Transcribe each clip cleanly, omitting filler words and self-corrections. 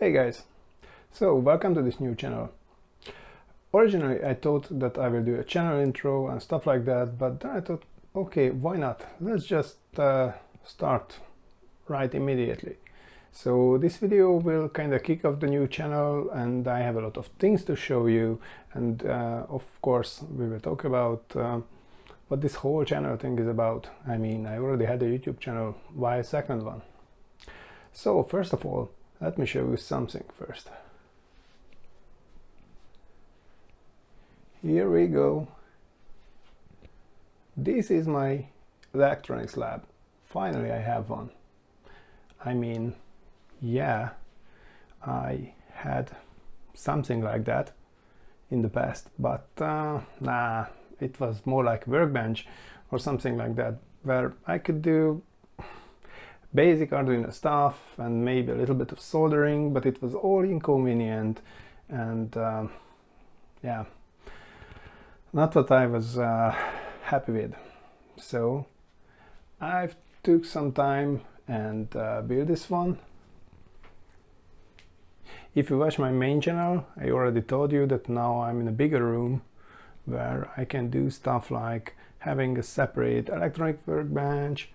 Hey guys, so welcome to this new channel. Originally I thought that I will do a channel intro and stuff like that, but then I thought, okay, why not? Let's just start right immediately. So this video will kind of kick off the new channel, and I have a lot of things to show you, and of course we will talk about what this whole channel thing is about. I mean, I already had a YouTube channel, why a second one? So first of all, let me show you something first. Here we go. This is my electronics lab. Finally I have one. I mean, yeah, I had something like that in the past, but nah, it was more like a workbench or something like that, where I could do basic Arduino stuff and maybe a little bit of soldering, but it was all inconvenient and yeah, not what I was happy with. So I've took some time and built this one. If you watch my main channel, I already told you that now I'm in a bigger room where I can do stuff like having a separate electronic workbench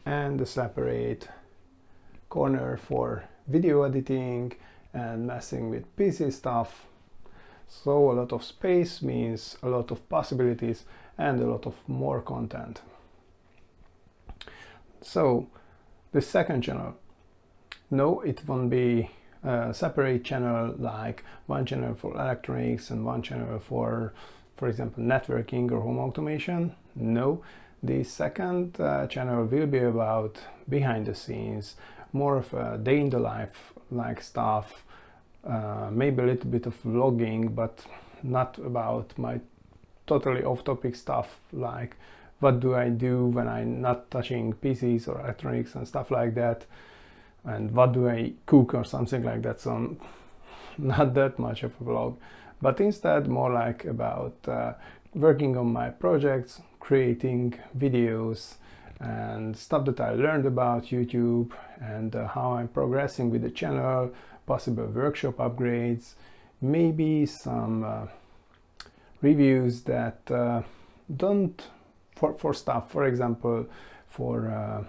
and a separate corner for video editing and messing with PC stuff. So a lot of space means a lot of possibilities and a lot of more content. So the second channel, no, it won't be a separate channel like one channel for electronics and one channel for example, networking or home automation. No. The second channel will be about behind the scenes, more of a day in the life like stuff, maybe a little bit of vlogging, but not about my totally off-topic stuff like what do I do when I'm not touching PCs or electronics and stuff like that, and what do I cook or something like that. So not that much of a vlog, but instead more like about working on my projects, creating videos and stuff that I learned about YouTube, and how I'm progressing with the channel, possible workshop upgrades, maybe some reviews that don't for stuff, for example, for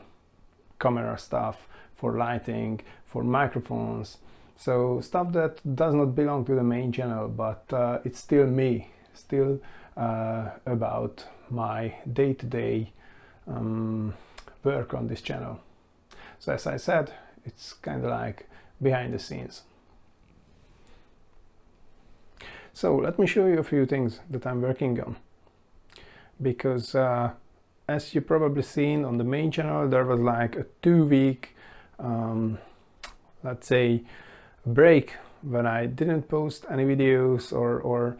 camera stuff, for lighting, for microphones. So stuff that does not belong to the main channel, but it's still me, still about my day-to-day work on this channel. So as I said, it's kind of like behind the scenes. So let me show you a few things that I'm working on, because as you probably seen on the main channel, there was like a 2-week let's say break when I didn't post any videos, or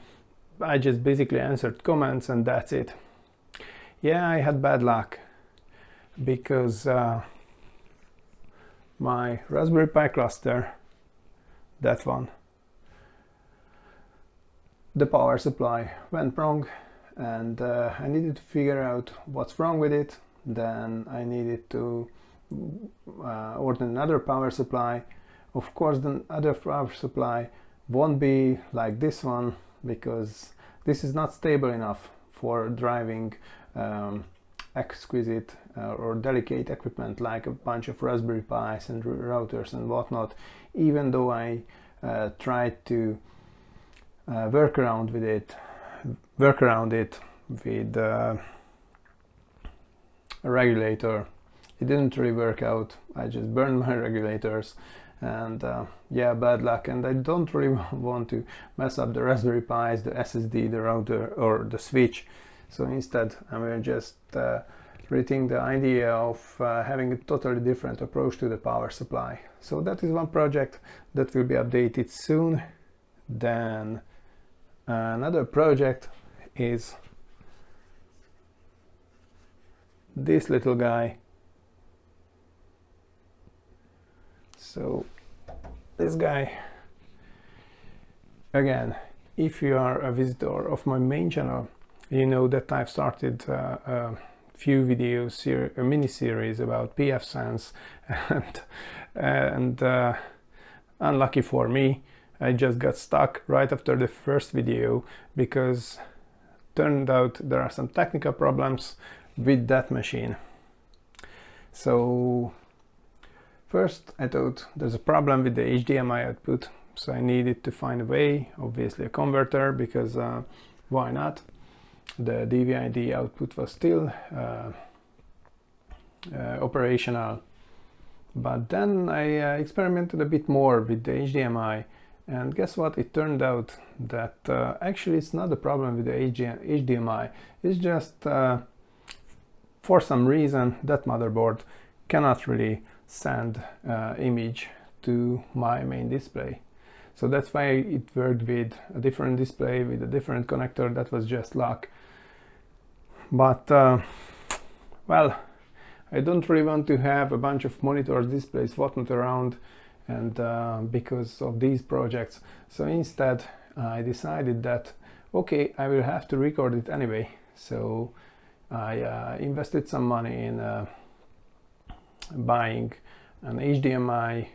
I just basically answered comments and that's it. Yeah, I had bad luck because my Raspberry Pi cluster, that one, the power supply went wrong, and I needed to figure out what's wrong with it. Then I needed to order another power supply. Of course, the other power supply won't be like this one, because this is not stable enough for driving exquisite or delicate equipment like a bunch of Raspberry Pis and routers and whatnot, even though I tried to work around it with a regulator. It didn't really work out. I just burned my regulators, and yeah, bad luck. And I don't really want to mess up the Raspberry Pis, the SSD, the router, or the switch. So instead I will just rethink the idea of having a totally different approach to the power supply. So that is one project that will be updated soon. Then another project is this little guy. So this guy, again, if you are a visitor of my main channel, you know that I've started a few videos here, a mini series about pfSense, and unlucky for me, I just got stuck right after the first video because turned out there are some technical problems with that machine. So first I thought there's a problem with the HDMI output, so I needed to find a way, obviously a converter, because why not? The DVD output was still operational. But then I experimented a bit more with the HDMI, and guess what? It turned out that actually it's not a problem with the HDMI. It's just for some reason that motherboard cannot really send image to my main display. So that's why it worked with a different display with a different connector. That was just luck. But well, I don't really want to have a bunch of monitors, displays, whatnot around, and because of these projects. So instead I decided that okay, I will have to record it anyway. So I invested some money in buying an HDMI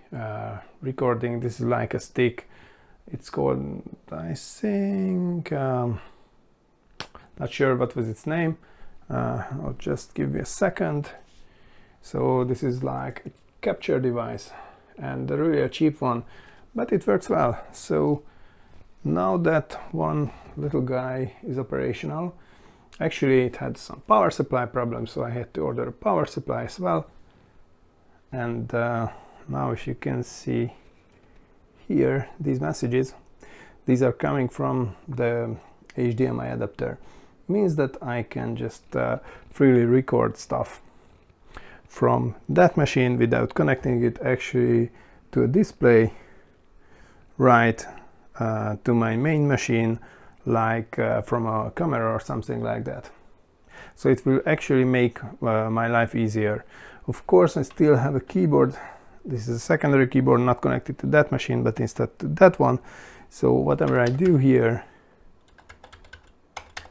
recording. This is like a stick. It's called, I think, not sure what was its name. I'll just give you a second. So this is like a capture device, and really a cheap one, but it works well. So now that one little guy is operational, actually it had some power supply problems, so I had to order a power supply as well. And now if you can see here these messages, these are coming from the HDMI adapter. Means that I can just freely record stuff from that machine without connecting it actually to a display right to my main machine, like from a camera or something like that. So it will actually make my life easier. Of course, I still have a keyboard. This is a secondary keyboard not connected to that machine, but instead to that one. So whatever I do here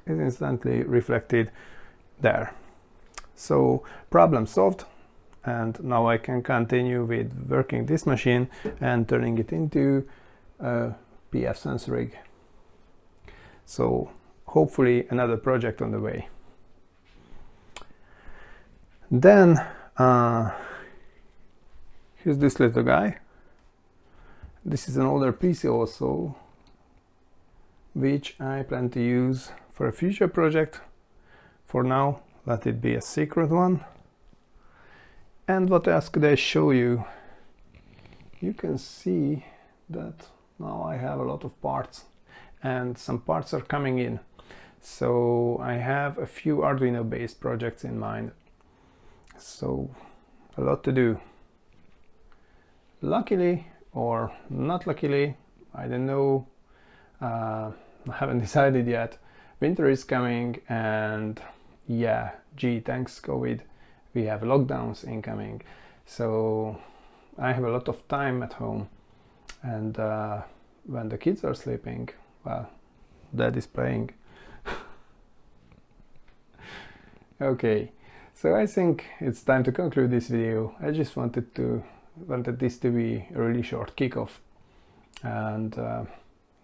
is instantly reflected there. So problem solved, and now I can continue with working this machine and turning it into a pfSense rig. So hopefully another project on the way. Then here's this little guy. This is an older PC also, which I plan to use for a future project. For now, let it be a secret one. And what else could I show you? You can see that now I have a lot of parts, and some parts are coming in. So I have a few Arduino based projects in mind. So a lot to do. Luckily or not luckily, I don't know, I haven't decided yet. Winter is coming, and yeah, gee, thanks COVID, we have lockdowns incoming. So I have a lot of time at home, and when the kids are sleeping, well, dad is playing. Okay, so I think it's time to conclude this video. I just wanted this to be a really short kickoff, and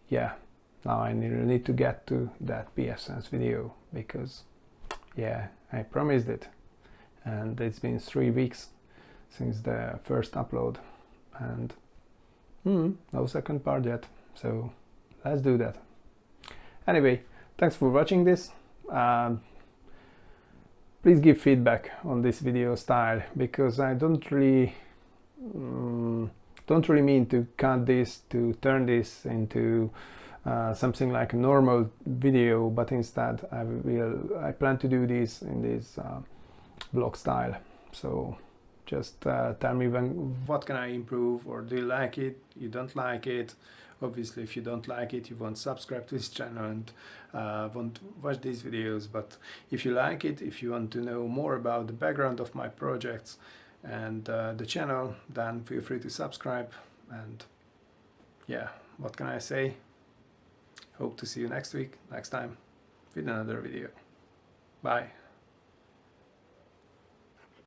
yeah, now I need to get to that pfSense video, because yeah, I promised it, and it's been 3 weeks since the first upload, and no second part yet, so let's do that. Anyway, thanks for watching this. Please give feedback on this video style, because I don't really mean to cut this, to turn this into something like a normal video, but instead I plan to do this in this vlog style. So just tell me what can I improve, or do you like it, you don't like it. Obviously, if you don't like it, you won't subscribe to this channel and won't watch these videos. But if you like it, if you want to know more about the background of my projects and the channel, then feel free to subscribe. And yeah, what can I say? Hope to see you next time with another video. Bye.